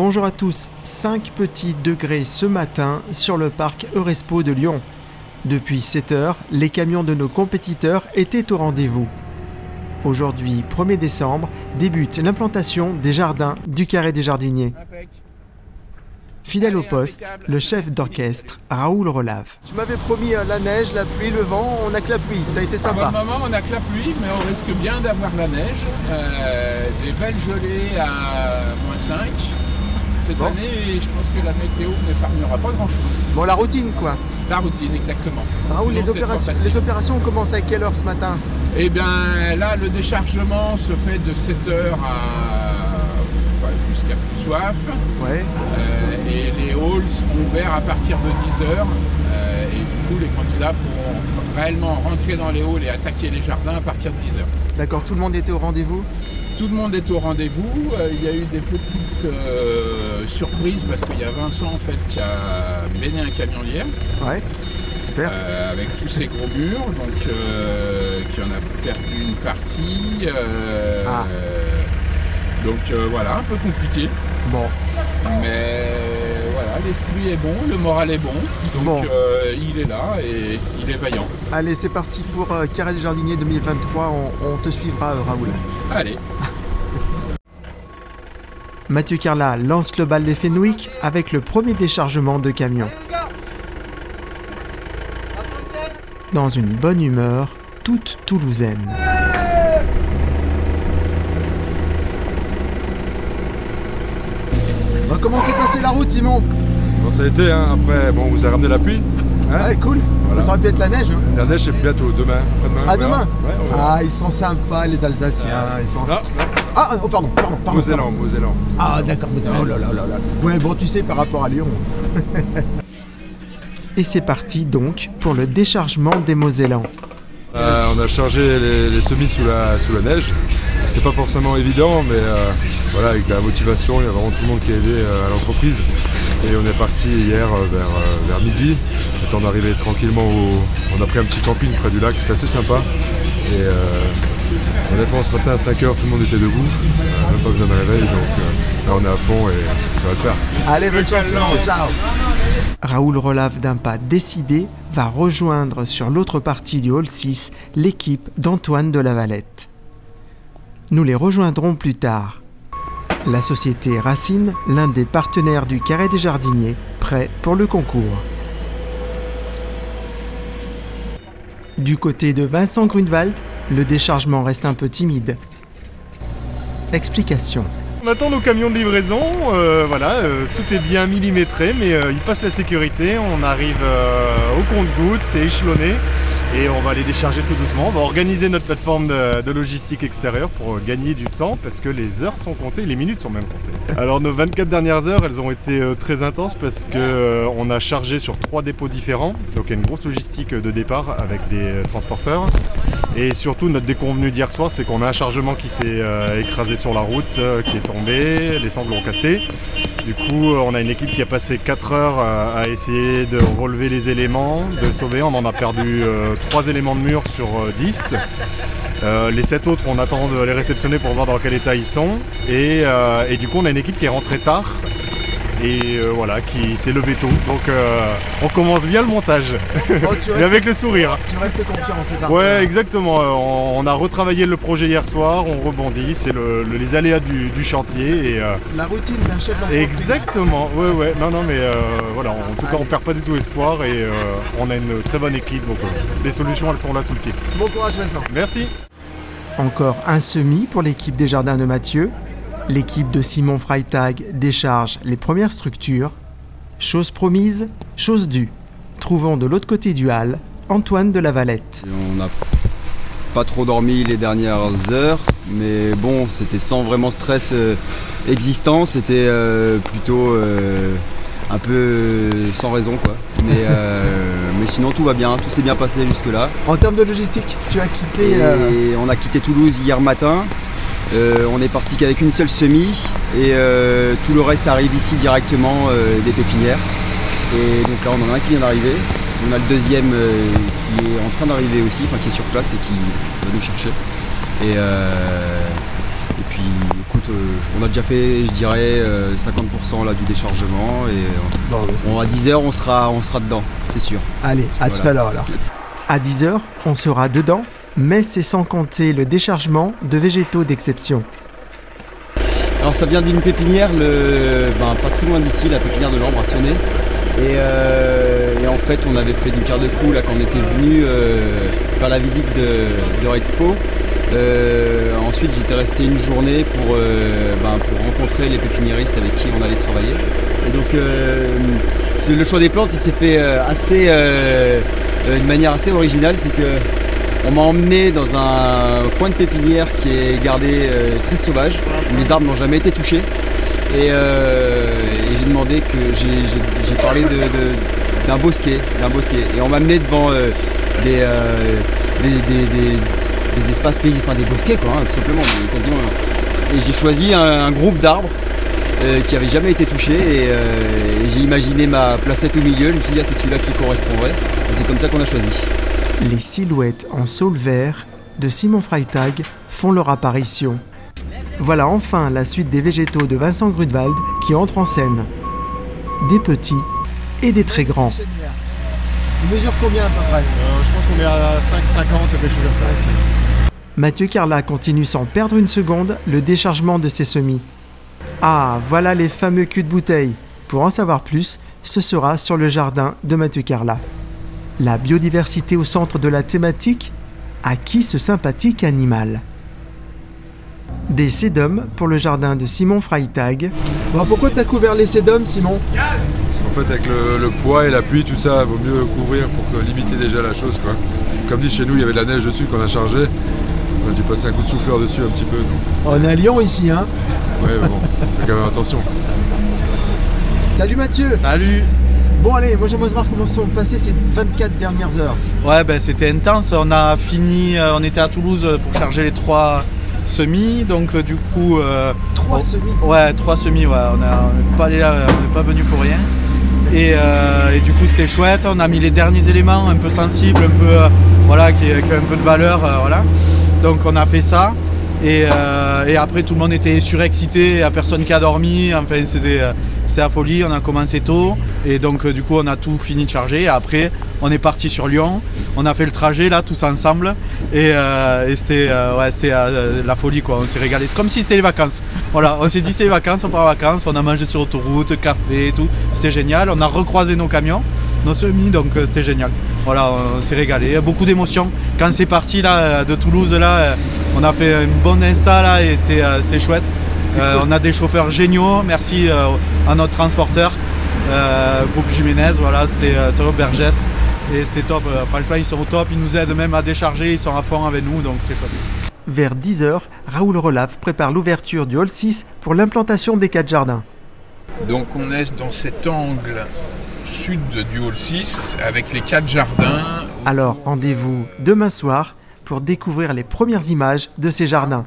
Bonjour à tous, 5 petits degrés ce matin sur le parc Eurespo de Lyon. Depuis 7 heures, les camions de nos compétiteurs étaient au rendez-vous. Aujourd'hui, 1er décembre, débute l'implantation des jardins du Carré des Jardiniers. Fidèle au poste, le chef d'orchestre, Raoul Relave. Tu m'avais promis la neige, la pluie, le vent, on a que la pluie, t'as été sympa. Pour le moment, on n'a que la pluie, mais on risque bien d'avoir la neige. Des belles gelées à -5. Cette année, je pense que la météo n'épargnera pas grand-chose. Bon, la routine quoi. La routine, exactement. Raoul, les opérations ont commencé à quelle heure ce matin? Eh bien, là, le déchargement se fait de 7h jusqu'à plus soif. Ouais. Et les halls seront ouverts à partir de 10h. Et du coup, les candidats pourront réellement rentrer dans les halls et attaquer les jardins à partir de 10h. D'accord, tout le monde était au rendez-vous? Tout le monde est au rendez-vous. Il y a eu des petites surprises parce qu'il y a Vincent en fait qui a béné un camion hier. Ouais, super. Avec tous ces gros murs, donc qui en a perdu une partie. Donc voilà, un peu compliqué. Bon. Mais voilà, l'esprit est bon, le moral est bon. Donc il est là et il est vaillant. Allez, c'est parti pour Carré des Jardiniers 2023. On te suivra, Raoul. Allez. Mathieu Carla lance le bal des Fenwick avec le premier déchargement de camion. Dans une bonne humeur, toute toulousaine. Comment s'est passée la route, Simon? Bon, ça a été, hein. Après, bon, vous avez ramené la pluie. Hein, ouais, cool. Voilà. Ça aurait pu être la neige. Hein. La neige, c'est bientôt, demain. Ah, demain ouais, Ah, ils sont sympas, les Alsaciens. Ils sont... Non. Ah, oh, pardon. Mosellans. Ah, d'accord, Mosellans. Oh là là là là. Ouais, bon, tu sais, par rapport à Lyon. Et c'est parti donc pour le déchargement des Mosellans. On a chargé les semis sous la neige. C'était pas forcément évident, mais voilà, avec la motivation, il y a vraiment tout le monde qui a aidé à l'entreprise. Et on est parti hier vers midi. Le temps d'arriver tranquillement on a pris un petit camping près du lac, c'est assez sympa. Et honnêtement, ce matin à 5h, tout le monde était debout, même pas besoin de réveil, donc là on est à fond et ça va le faire. Allez, bonne chance, ciao. Raoul Relave d'un pas décidé va rejoindre sur l'autre partie du hall 6 l'équipe d'Antoine de la Valette. Nous les rejoindrons plus tard. La société Racine, l'un des partenaires du Carré des Jardiniers, prêt pour le concours. Du côté de Vincent Grunewald, le déchargement reste un peu timide. Explication. On attend nos camions de livraison, tout est bien millimétré, mais ils passent la sécurité, on arrive au compte-gouttes, c'est échelonné. Et on va les décharger tout doucement. On va organiser notre plateforme de logistique extérieure pour gagner du temps parce que les heures sont comptées, les minutes sont même comptées. Alors nos 24 dernières heures, elles ont été très intenses parce qu'on a chargé sur 3 dépôts différents. Donc il y a une grosse logistique de départ avec des transporteurs. Et surtout notre déconvenu d'hier soir, c'est qu'on a un chargement qui s'est écrasé sur la route, qui est tombé, les sangles ont cassé. Du coup, on a une équipe qui a passé 4 heures à essayer de relever les éléments, de sauver. On en a perdu 3 éléments de mur sur 10. Les 7 autres, on attend de les réceptionner pour voir dans quel état ils sont. Et du coup, on a une équipe qui est rentrée tard et qui s'est levée tôt. Donc, on commence bien le montage. Mais avec le sourire. Tu restes confiant, c'est parti. Ouais, exactement. On a retravaillé le projet hier soir, on rebondit. C'est les aléas du chantier. Et, la routine d'un chef d'entreprise. Exactement. Ouais. Non, mais voilà. En tout cas, on perd pas du tout espoir et on a une très bonne équipe. Donc, les solutions, elles sont là sous le pied. Bon courage, Vincent. Merci. Encore un semis pour l'équipe des jardins de Mathieu. L'équipe de Simon Freitag décharge les premières structures. Chose promise, chose due. Trouvons de l'autre côté du hall Antoine de la Valette. On n'a pas trop dormi les dernières heures, mais bon, c'était sans vraiment stress existant, c'était plutôt un peu sans raison quoi. Mais sinon tout va bien, tout s'est bien passé jusque là. En termes de logistique, tu as quitté... On a quitté Toulouse hier matin. On est parti qu'avec une seule semis et tout le reste arrive ici directement des pépinières. Et donc là on en a un qui vient d'arriver, on a le deuxième qui est en train d'arriver aussi, qui est sur place et qui va nous chercher. Et puis écoute, on a déjà fait, je dirais, 50% là, du déchargement et à 10h on sera dedans, c'est sûr. Allez, à tout à l'heure alors. À 10h, on sera dedans, mais c'est sans compter le déchargement de végétaux d'exception. Alors ça vient d'une pépinière, pas très loin d'ici, la pépinière de l'Ambre à Sonnet. Et en fait on avait fait d'une pierre deux coups là quand on était venu faire la visite de Expo. Ensuite j'étais resté une journée pour rencontrer les pépiniéristes avec qui on allait travailler. Et donc le choix des plantes il s'est fait d'une manière assez originale, c'est que on m'a emmené dans un coin de pépinière qui est gardé très sauvage, où les arbres n'ont jamais été touchés. Et j'ai demandé que j'ai parlé d'un bosquet. Et on m'a amené devant des espaces pays, enfin des bosquets quoi, tout simplement, quasiment. Et j'ai choisi un groupe d'arbres qui n'avait jamais été touché et j'ai imaginé ma placette au milieu. Je me suis dit c'est celui-là qui correspondrait. Et c'est comme ça qu'on a choisi. Les silhouettes en saule vert de Simon Freitag font leur apparition. Voilà enfin la suite des végétaux de Vincent Grunewald qui entre en scène. Des petits et des très grands. Il mesure combien à peu près Je pense qu'on est à 5,50, quelque chose comme ça. Mathieu Carla continue sans perdre une seconde le déchargement de ses semis. Ah, voilà les fameux culs de bouteille. Pour en savoir plus, ce sera sur le jardin de Mathieu Carla. La biodiversité au centre de la thématique, à qui ce sympathique animal? Des sédums pour le jardin de Simon Freitag. Bon, pourquoi t'as couvert les sédums, Simon? En fait, avec le poids et la pluie, tout ça, il vaut mieux couvrir pour limiter déjà la chose, quoi. Comme dit, chez nous, il y avait de la neige dessus qu'on a chargé. On a dû passer un coup de souffleur dessus un petit peu. Donc. On est à Lyon ici, hein? Ouais, mais bon, on fait quand même attention. Salut Mathieu! Salut! Bon allez, moi j'aimerais savoir comment sont passées ces 24 dernières heures. Ouais, c'était intense. On a fini, on était à Toulouse pour charger les 3 semis, donc du coup... 3 semis? Ouais, 3 semis, ouais. On n'est pas allé là, on n'est pas venu pour rien. Et du coup c'était chouette, on a mis les derniers éléments un peu sensibles, un peu, qui ont un peu de valeur, voilà. Donc on a fait ça. Et après tout le monde était surexcité, il n'y a personne qui a dormi, enfin c'était la folie, on a commencé tôt et donc du coup on a tout fini de charger et après on est parti sur Lyon, on a fait le trajet là tous ensemble et c'était la folie quoi, on s'est régalé, c'est comme si c'était les vacances, voilà, on s'est dit c'est les vacances, on part en vacances, on a mangé sur l'autoroute, café et tout, c'était génial, on a recroisé nos camions, nos semis, donc c'était génial, voilà, on s'est régalé, beaucoup d'émotions, quand c'est parti là de Toulouse là, on a fait une bonne insta là et c'était chouette. Cool. On a des chauffeurs géniaux, merci à notre transporteur, groupe Jiménez, voilà, c'était Théo Bergès et c'était top. Franchement, ils sont au top, ils nous aident même à décharger, ils sont à fond avec nous, donc c'est chouette. Vers 10h, Raoul Relaf prépare l'ouverture du hall 6 pour l'implantation des 4 jardins. Donc on est dans cet angle sud du hall 6 avec les 4 jardins. Alors rendez-vous demain soir pour découvrir les premières images de ces jardins.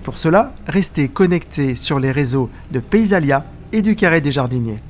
Pour cela, restez connectés sur les réseaux de Paysalia et du Carré des Jardiniers.